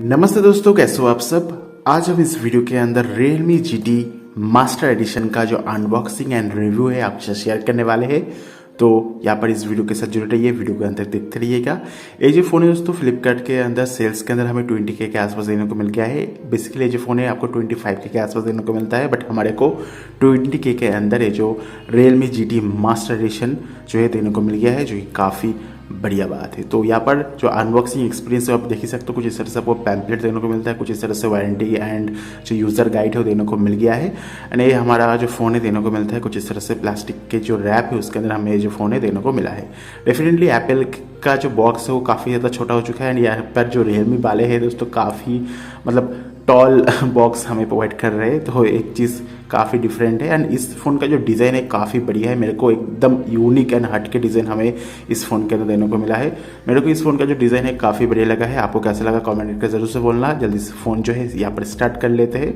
नमस्ते दोस्तों, कैसे हो आप सब। आज हम इस वीडियो के अंदर Realme GT मास्टर एडिशन का जो अनबॉक्सिंग एंड रिव्यू है आपके साथ शेयर करने वाले हैं। तो यहाँ पर इस वीडियो के साथ जुड़े रहिए, वीडियो के अंदर देखते रहिएगा। ये जो फ़ोन है दोस्तों फ्लिपकार्ट के अंदर सेल्स के अंदर हमें 20K के आसपास देने को मिल गया है। बेसिकली ये जो फ़ोन है आपको 25K के आसपास देने को मिलता है, बट हमारे को 20K के अंदर ये जो Realme GT मास्टर एडिशन जो है देने को मिल गया है, जो कि काफ़ी बढ़िया बात है। तो यहाँ पर जो अनबॉक्सिंग एक्सपीरियंस है आप देख ही सकते हो, कुछ इस तरह से आपको पैम्पलेट देने को मिलता है, कुछ इस तरह से वारंटी एंड जो यूज़र गाइड है वो देने को मिल गया है। एंड ये हमारा जो फ़ोन है देने को मिलता है कुछ इस तरह से प्लास्टिक के जो रैप है उसके अंदर हमें जो फ़ोन है देने को मिला है। डेफिनेटली एप्पल का जो बॉक्स है वो काफ़ी ज़्यादा छोटा हो चुका है। एंड यहाँ पर जो रियलमी वाले हैं दोस्तों काफ़ी मतलब टॉल बॉक्स हमें प्रोवाइड कर रहे हैं, तो एक चीज़ काफ़ी डिफरेंट है। एंड इस फ़ोन का जो डिज़ाइन है काफ़ी बढ़िया है। मेरे को एकदम यूनिक एंड हट के डिज़ाइन हमें इस फ़ोन के अंदर देने को मिला है। मेरे को इस फ़ोन का जो डिज़ाइन है काफ़ी बढ़िया लगा है। आपको कैसा लगा कमेंट करके ज़रूर से बोलना। जल्दी से फ़ोन जो है यहाँ पर स्टार्ट कर लेते हैं।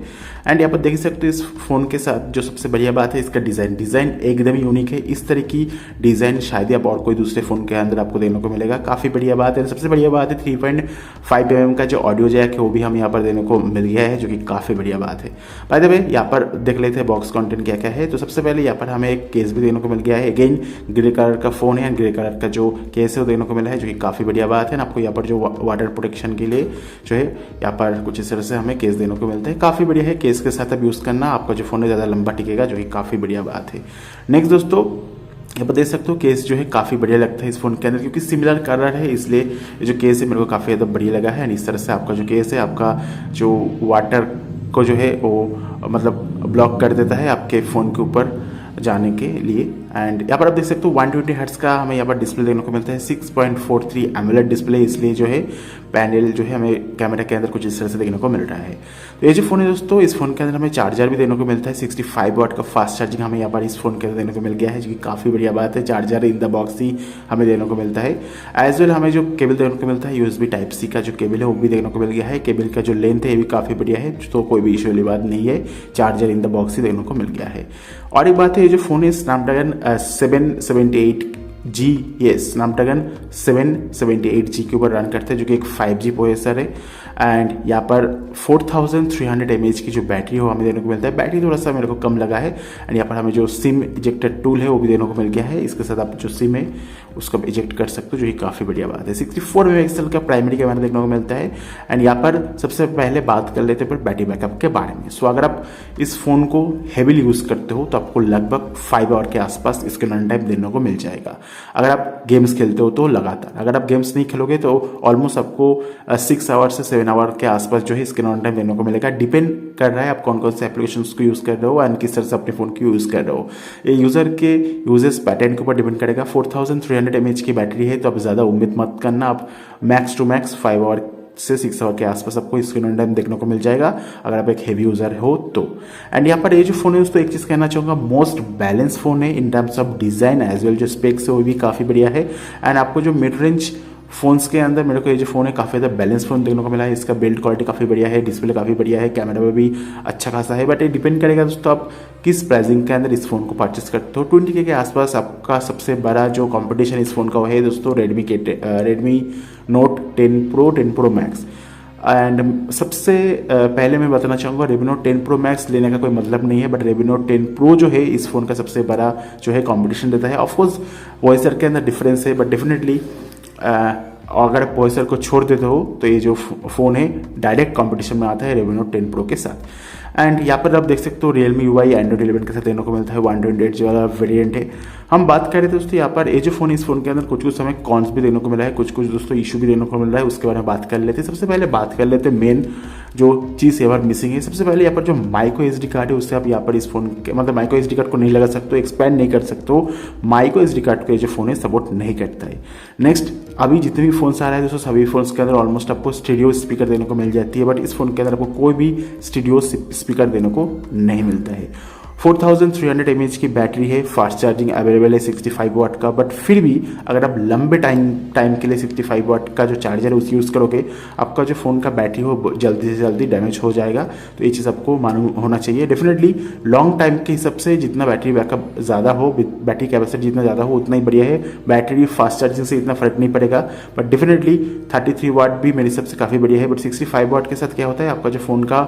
एंड यहाँ पर देख सकते हो इस फ़ोन के साथ जो सबसे बढ़िया बात है इसका डिज़ाइन एकदम यूनिक है। इस तरह की डिज़ाइन शायद आप और कोई दूसरे फ़ोन के अंदर आपको देने को मिलेगा। काफ़ी बढ़िया बात है। सबसे बढ़िया बात है 3.5 mm का जो ऑडियो जैक है वो भी हम यहाँ पर देने को मिल गया है, जो कि काफ़ी बढ़िया बात है। बाय द वे यहाँ पर देख लेते हैं बॉक्स कंटेंट क्या क्या है। तो सबसे पहले यहाँ पर हमें एक केस भी देने को मिल गया है। अगेन ग्रे कलर का फ़ोन है, ग्रे कलर का जो केस है वो देने को मिला है, जो कि काफ़ी बढ़िया बात है। ना आपको यहाँ पर जो वाटर प्रोटेक्शन के लिए जो है यहाँ पर कुछ इस तरह से हमें केस देने को मिलता है। काफ़ी बढ़िया है। केस के साथ अब यूज़ करना आपका जो फ़ोन है ज़्यादा लंबा टिकेगा, जो कि काफ़ी बढ़िया बात है। नेक्स्ट दोस्तों यहाँ पर देख सकते हो केस जो है काफ़ी बढ़िया लगता है इस फोन के अंदर, क्योंकि सिमिलर कलर है इसलिए ये जो केस है मेरे को काफ़ी ज़्यादा बढ़िया लगा है। इस तरह से आपका जो केस है आपका जो वाटर को जो है वो मतलब ब्लॉक कर देता है आपके फ़ोन के ऊपर जाने के लिए। एंड यहाँ पर आप देख सकते हो 120 हर्ट्ज का हमें यहाँ पर डिस्प्ले देखने को मिलता है। 6.43 एमोलेड डिस्प्ले, इसलिए जो है पैनल जो है हमें कैमरा के अंदर कुछ इस तरह से देखने को मिल रहा है। तो ये जो फ़ोन है दोस्तों इस फोन के अंदर हमें चार्जर भी देने को मिलता है। 65 वाट का फास्ट चार्जिंग हमें यहाँ पर इस फोन के अंदर देने को मिल गया है, जो कि काफ़ी बढ़िया बात है। चार्जर इन द बॉक्स ही हमें देने को मिलता है। एज वेल हमें जो केबल देने को मिलता है USB Type-C का जो केबल है वो भी देखने को मिल गया है। केबल का जो लेंथ है ये भी काफ़ी बढ़िया है, तो कोई भी इशू वाली बात नहीं है। चार्जर इन द बॉक्स ही देखने को मिल गया है। और एक बात है, ये जो फ़ोन है स्नैपड्रैगन 778G, ये स्नैपड्रैगन 778G के ऊपर रन करते हैं, जो कि एक 5G प्रोसेसर है। एंड यहाँ पर 4300 mAh की जो बैटरी हो हमें देने को मिलता है। बैटरी थोड़ा सा मेरे को कम लगा है। एंड यहाँ पर हमें जो सिम इजेक्टर टूल है वो भी देने को मिल गया है। इसके साथ आप जो सिम है उसको इजेक्ट कर सकते हो, जो कि काफ़ी बढ़िया बात है। 64 मेगापिक्सल का प्राइमरी कैमरा देखने को मिलता है। एंड यहाँ पर सबसे पहले बात कर लेते हैं बैटरी बैकअप के बारे में। सो अगर आप इस फ़ोन को हैवीली यूज़ करते हो तो आपको लगभग 5 आवर के आसपास इसके रन टाइम देने को मिल जाएगा। अगर आप गेम्स खेलते हो तो लगातार, अगर आप गेम्स नहीं खेलोगे तो ऑलमोस्ट आपको 6 आवर से 7 आवर के आसपास जो है इसके रन टाइम देने को मिलेगा। डिपेंड कर रहा है आप कौन कौन से एप्लीकेशंस को यूज़ कर रहे हो एंड किस तरह से अपने फ़ोन को यूज़ कर रहे हो। ये यूज़र के यूजेस पैटर्न के ऊपर डिपेंड करेगा। 4300 mAh की बैटरी है, तो आप ज़्यादा उम्मीद मत करना। आप मैक्स टू मैक्स 5 आवर से 6 आवर के आसपास आपको स्क्रीन टाइम देखने को मिल जाएगा अगर आप एक हेवी यूज़र हो तो। एंड यहाँ पर ये जो फ़ोन है दोस्तों एक चीज़ कहना चाहूँगा, मोस्ट बैलेंस फ़ोन है in terms of design as well. जो स्पेक्स है वो भी काफ़ी बढ़िया है। एंड आपको जो मिड रेंज फ़ोन्स के अंदर मेरे को ये जो फ़ोन है काफ़ी ज़्यादा बैलेंस फ़ोन देखने को मिला है। इसका बिल्ड क्वालिटी काफ़ी बढ़िया है, डिस्प्ले काफ़ी बढ़िया है, कैमरा में भी अच्छा खासा है। बट ये डिपेंड करेगा दोस्तों आप किस प्राइसिंग के अंदर इस फ़ोन को परचेस करते हो। 20K के आसपास आपका सबसे बड़ा जो कंपटीशन इस फ़ोन का वो है दोस्तों Redmi note 10 pro 10 pro max. And सबसे पहले मैं बताना चाहूँगा Redmi Note 10 Pro Max लेने का कोई मतलब नहीं है, बट Redmi Note 10 Pro जो है इस फ़ोन का सबसे बड़ा जो है कंपटीशन देता है। ऑफकोर्स वॉइसर के अंदर डिफरेंस है, बट डेफिनेटली अगर आप वॉइसर को छोड़ देते हो तो ये जो फ़ोन है डायरेक्ट कंपटीशन में आता है Redmi Note 10 Pro के साथ। एंड यहाँ पर आप देख सकते हो Realme UI Android 11 के साथ देने को मिलता है। 128 जो वाला वेरिएंट है। हम बात करें तो दोस्तों यहाँ पर ये जो फ़ोन इस फ़ोन के अंदर कुछ हमें कॉन्स भी देने को मिला है, कुछ दोस्तों इशू भी देने को मिल रहा है, उसके बारे में बात कर लेते हैं। सबसे पहले बात कर लेते हैं मेन जो चीज़ यहाँ पर मिसिंग है। सबसे पहले यहाँ पर जो माइक्रो SD कार्ड है उससे आप यहाँ पर इस फोन के मतलब माइक्रो SD कार्ड को नहीं लगा सकते हो, एक्सपेंड नहीं कर सकते हो। माइक्रो SD कार्ड को जो फ़ोन है सपोर्ट नहीं करता है। नेक्स्ट, अभी जितने भी फ़ोन्स आ रहे हैं दोस्तों सभी फ़ोन्स के अंदर ऑलमोस्ट आपको स्टीरियो स्पीकर देने को मिल जाती है, बट इस फ़ोन के अंदर आपको कोई भी स्टीरियो स्पीकर देने को नहीं मिलता है। 4300 mAh की बैटरी है, फास्ट चार्जिंग अवेलेबल है 65 वाट का। बट फिर भी अगर आप लंबे टाइम के लिए 65 वाट का जो चार्जर है उसे यूज़ करोगे, आपका जो फ़ोन का बैटरी हो जल्दी से जल्दी डैमेज हो जाएगा। तो ये चीज़ आपको मालूम होना चाहिए। डेफिनेटली लॉन्ग टाइम के हिसाब से जितना बैटरी बैकअप ज़्यादा हो, बैटरी कैपेसिटी जितना ज़्यादा हो उतना ही बढ़िया है। बैटरी फास्ट चार्जिंग से इतना फर्क नहीं पड़ेगा। बट डेफिनेटली 33 वाट भी मेरे हिसाब से काफ़ी बढ़िया है। बट 65 वाट के साथ क्या होता है, आपका जो फ़ोन का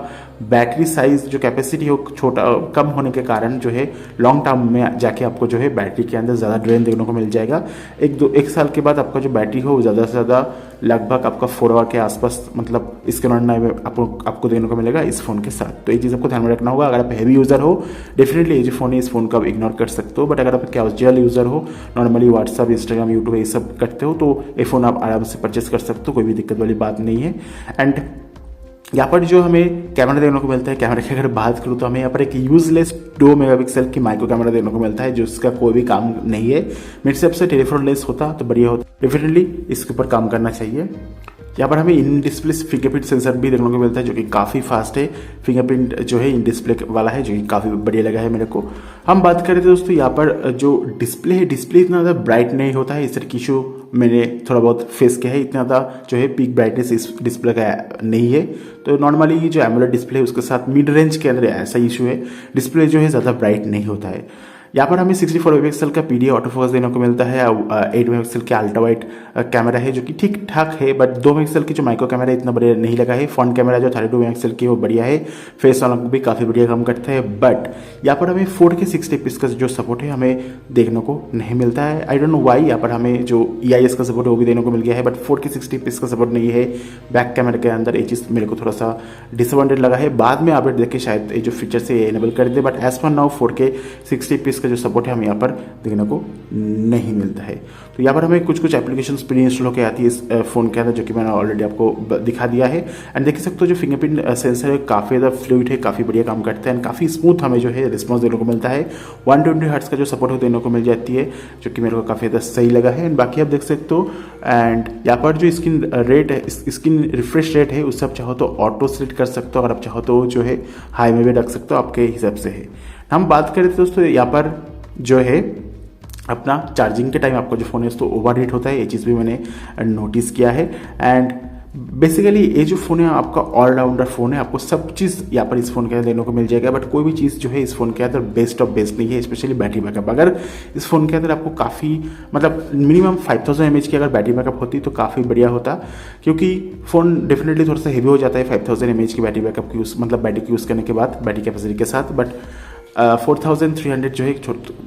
बैटरी साइज जो कैपेसिटी हो छोटा कम होने के कारण जो है लॉन्ग टर्म में जाके आपको जो है बैटरी के अंदर ज़्यादा ड्रेन देखने को मिल जाएगा। एक साल के बाद आपका जो बैटरी हो ज़्यादा से ज़्यादा लगभग आपका 4 आवर के आसपास, मतलब इसके नॉन में आपको देखने को मिलेगा इस फ़ोन के साथ। तो ये चीज़ आपको ध्यान में रखना होगा। अगर आप हैवी यूज़र हो, डेफिनेटली ये जो फ़ोन है इस फ़ोन को आप इग्नोर कर सकते हो। बट अगर आप कैजुअल यूज़र हो, नॉर्मली व्हाट्सअप, इंस्टाग्राम, यूट्यूब ये सब करते हो, तो ये फ़ोन आप आराम से परचेस कर सकते हो, कोई भी दिक्कत वाली बात नहीं है। एंड यहाँ पर जो हमें कैमरा देखने को मिलता है, कैमरा की अगर बात करूँ तो हमें यहाँ पर एक यूजलेस 2 मेगापिक्सल की माइक्रो कैमरा देखने को मिलता है, जो इसका कोई भी काम नहीं है। मेरे हिसाब से टेलीफोन लेस होता तो बढ़िया होता। डेफिनेटली इसके ऊपर काम करना चाहिए। यहाँ पर हमें इन डिस्प्ले फिंगरप्रिंट सेंसर भी देखने को मिलता है, जो कि काफ़ी फास्ट है। फिंगरप्रिंट जो है इन डिस्प्ले वाला है, जो कि काफ़ी बढ़िया लगा है मेरे को। हम बात करें तो दोस्तों यहाँ पर जो डिस्प्ले है, डिस्प्ले इतना ज़्यादा ब्राइट नहीं होता है। इस तरह की इशू मैंने थोड़ा बहुत फेस किया है। इतना ज़्यादा जो है पीक ब्राइटनेस इस डिस्प्ले का नहीं है। तो नॉर्मली जो एमोलेड डिस्प्ले है उसके साथ मिड रेंज के अंदर ऐसा इशू है, डिस्प्ले जो है ज़्यादा ब्राइट नहीं होता है। यहाँ पर हमें 64 मेगापिक्सल का पीडीए ऑटो फोकस देने को मिलता है। 8 मेगापिक्सल के अल्ट्रा वाइड कैमरा है, जो कि ठीक ठाक है। बट 2 मेगापिक्सल की जो माइक्रो कैमरा है इतना बढ़िया नहीं लगा है। फ्रंट कैमरा जो 32 मेगापिक्सल की वो बढ़िया है, फेस वाला भी काफ़ी बढ़िया काम करता है। बट यहाँ पर हमें 4K 60 fps का जो सपोर्ट है हमें देखने को नहीं मिलता है। I don't know why. यहाँ पर हमें जो EIS का सपोर्ट है वो भी देने को मिल गया है, बट 4K 60 fps का सपोर्ट नहीं है बैक कैमरा के अंदर। ये चीज़ मेरे को थोड़ा सा डिसअपॉइंटेड लगा है। बाद में अपडेट देख के शायद ये जो फीचर्स है एनेबल कर दे। But as per now 4K 60 fps का जो सपोर्ट है हमें यहाँ पर देखने को नहीं मिलता है। तो यहाँ पर हमें कुछ एप्लीकेशंस प्री इंस्टॉल होकर आती है इस फ़ोन के अंदर, जो कि मैंने ऑलरेडी आपको दिखा दिया है। एंड देख सकते हो जो फिंगरप्रिंट सेंसर है काफ़ी ज़्यादा फ्लूइड है, काफ़ी बढ़िया काम करता है एंड काफ़ी स्मूथ हमें जो है रिस्पॉन्स देने को मिलता है। 120 हर्ट्ज का जो सपोर्ट हो देने को मिल जाती है, जो कि मेरे को काफ़ी ज़्यादा सही लगा है। एंड बाकी आप देख सकते हो। एंड यहाँ पर जो स्क्रीन रेट है, स्क्रीन रिफ्रेश रेट है, उससे आप चाहो तो ऑटो सेलेक्ट कर सकते हो। अगर आप चाहो तो जो है हाई में भी रख सकते हो, आपके हिसाब से है। हम बात करें तो दोस्तों यहाँ पर जो है अपना चार्जिंग के टाइम आपका जो फ़ोन है उसको ओवर हीट होता है। ये चीज़ भी मैंने नोटिस किया है। एंड बेसिकली ये जो फ़ोन है आपका ऑलराउंडर फ़ोन है, आपको सब चीज़ यहाँ पर इस फ़ोन के अंदर देने को मिल जाएगा। बट कोई भी चीज़ जो है इस फ़ोन के अंदर बेस्ट ऑफ बेस्ट नहीं है, स्पेशली बैटरी बैकअप। अगर इस फ़ोन के अंदर आपको काफ़ी मतलब मिनिमम 5000 mAh की अगर बैटरी बैकअप होती तो काफ़ी बढ़िया होता, क्योंकि फ़ोन डेफिनेटली थोड़ा सा हेवी हो जाता है 5000 mAh की बैटरी बैकअप की मतलब बैटरी की यूज़ करने के बाद, बैटरी कैपेसिटी के साथ। बट 4300 जो है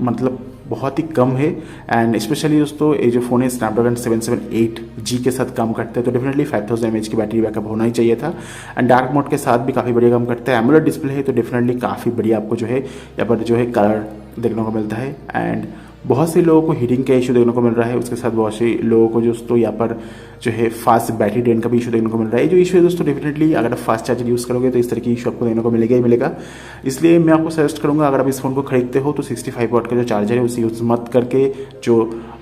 मतलब बहुत ही कम है। एंड स्पेशली दोस्तों ये जो फ़ोन है स्नैपड्रैगन 778G के साथ काम करता है, तो डेफिनेटली 5000 mAh की बैटरी बैकअप होना ही चाहिए था। एंड डार्क मोड के साथ भी काफ़ी बढ़िया काम करता है। एमोलेड डिस्प्ले है तो डेफिनेटली काफ़ी बढ़िया आपको जो है यहाँ पर जो है कलर देखने को मिलता है। एंड बहुत से लोगों को हीटिंग का इशू देखने को मिल रहा है, उसके साथ बहुत से लोगों को दोस्तों यहाँ पर जो है फास्ट बैटरी ड्रेन का भी इशू देखने को मिल रहा है। जो इशू है दोस्तों डेफिनेटली अगर आप फास्ट चार्जर यूज़ करोगे तो इस तरह की इशू आपको देखने को मिलेगा ही मिलेगा। इसलिए मैं आपको सजेस्ट करूँगा अगर आप इस फ़ोन को खरीदते हो तो 65 वाट का जो चार्जर है उसे यूज़ मत करके जो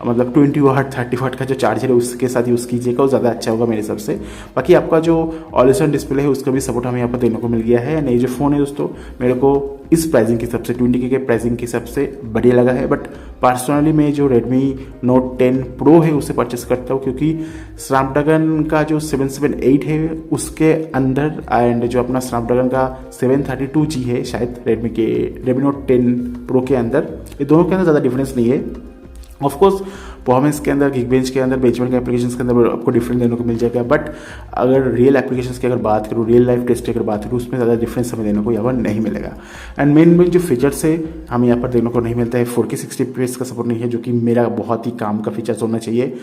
मतलब 20 वाट 30 वाट का जो चार्जर है उसके साथ यूज़ कीजिएगा, वो ज़्यादा अच्छा होगा मेरे हिसाब से। बाकी आपका जो ऑलवेज ऑन डिस्प्ले है उसका भी सपोर्ट हमें यहाँ पर देखने को मिल गया है। एंड ये जो फ़ोन है दोस्तों मेरे को इस प्राइसिंग के हिसाब से 20K के प्राइसिंग के हिसाब से बढ़िया लगा है। बट पर्सनली मैं जो Redmi Note 10 Pro है उसे परचेस करता हूँ, क्योंकि स्नैपड्रैगन का जो 778 है उसके अंदर एंड जो अपना स्नैपड्रैगन का 732G है शायद Redmi Note 10 Pro के अंदर, ये दोनों के अंदर ज़्यादा डिफरेंस नहीं है। ऑफकोर्स परफॉर्मेंस के अंदर, गिगबेंच के अंदर, बेंचमार्क एप्लीकेशंस के अंदर आपको डिफरेंस देखने को मिल जाएगा। बट अगर रियल एप्लीकेशंस की अगर बात करूँ, रियल लाइफ टेस्ट की अगर बात करूँ, उसमें ज़्यादा डिफरेंस हमें देने को यहाँ पर नहीं मिलेगा। एंड मेन जो फीचर्स है हमें यहाँ पर देखने को नहीं मिलता है। 4K 60 fps का सपोर्ट नहीं है, जो कि मेरा बहुत ही काम का फीचर्स होना चाहिए।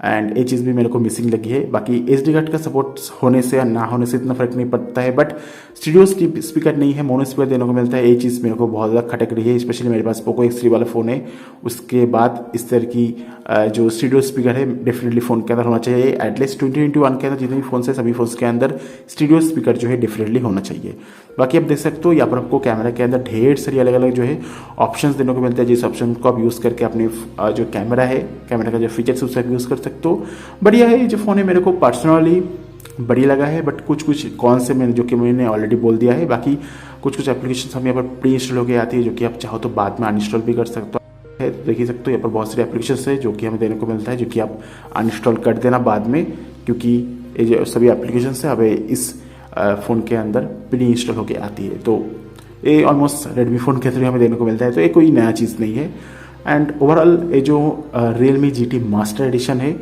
एंड ये चीज़ भी मेरे को मिसिंग लगी है। बाकी SD कार्ड का सपोर्ट होने से या ना होने से इतना फर्क नहीं पड़ता है। बट स्टूडियो स्पीकर नहीं है, मोनो स्पीकर देने को मिलता है। ये चीज़ मेरे को बहुत ज़्यादा खटक रही है, स्पेशली मेरे पास पोको X3 वाला फ़ोन है। उसके बाद इस तरह की जो स्टूडियो स्पीकर है डेफिनेटली फ़ोन के अंदर होना चाहिए। एटलीस्ट 2021 के अंदर जितने भी फ़ोन्स है सभी फ़ोन्स के अंदर स्टूडियो स्पीकर जो है डेफिनेटली होना चाहिए। बाकी आप देख सकते हो यहाँ पर आपको कैमरा के अंदर ढेर सारी अलग अलग जो है ऑप्शंस देने को मिलते हैं, जिस ऑप्शन को आप यूज़ करके अपने जो कैमरा है, कैमरा का जो फीचर्स है उसे आप यूज़ कर सकते हो। बढ़िया है ये जो फ़ोन है, मेरे को पर्सनली बढ़िया लगा है, बट कुछ कुछ कौन से मैंने जो कि मैंने ऑलरेडी बोल दिया है। बाकी कुछ कुछ एप्लीकेशन हम यहाँ पर प्री इंस्टॉल होकर आती है, जो कि आप चाहो तो बाद में अनइंस्टॉल भी कर सकते हो। देख ही सकते हो यहाँ पर बहुत सारे एप्लीकेशन है जो कि हमें देने को मिलता है, जो कि आप अनइंस्टॉल कर देना बाद में, क्योंकि ये जो सभी एप्लीकेशन है हमें इस फ़ोन के अंदर प्री इंस्टॉल होकर आती है। तो ये ऑलमोस्ट रेडमी फ़ोन के अंदर हमें देने को मिलता है, तो ये कोई नया चीज़ नहीं है। एंड ओवरऑल ये जो Realme GT मास्टर एडिशन है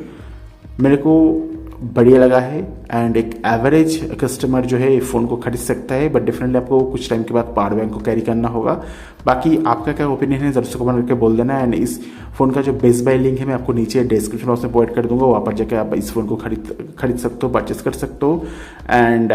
मेरे को बढ़िया लगा है। एंड एक एवरेज कस्टमर जो है ये फ़ोन को खरीद सकता है, बट डेफिनेटली आपको कुछ टाइम के बाद पावर बैंक को कैरी करना होगा। बाकी आपका क्या ओपिनियन है ज़रूर से कमेंट करके बोल देना। एंड इस फ़ोन का जो बेस्ट बाय लिंक है मैं आपको नीचे डिस्क्रिप्शन बॉक्स में प्रोवाइड कर दूंगा, वहाँ पर जाकर आप इस फ़ोन को खरीद सकते हो, परचेस कर सकते हो। एंड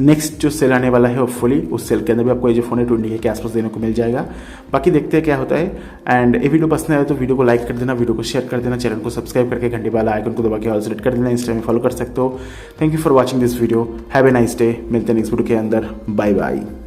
नेक्स्ट जो सेल आने वाला है होपफुली उस सेल के अंदर भी आपको ये जो फोन है 20 के आसपास देने को मिल जाएगा। बाकी देखते हैं क्या होता है। एंड ये वीडियो पसंद आए तो वीडियो को लाइक कर देना, वीडियो को शेयर कर देना, चैनल को सब्सक्राइब करके घंटे वाला आइकन को दबा के ऑल सेलेक्ट कर देना, इंस्टा में फॉलो कर सकते हो। Thank you for watching this video, have a nice day. मिलते हैं नेक्स्ट वीडियो के अंदर, बाय बाय।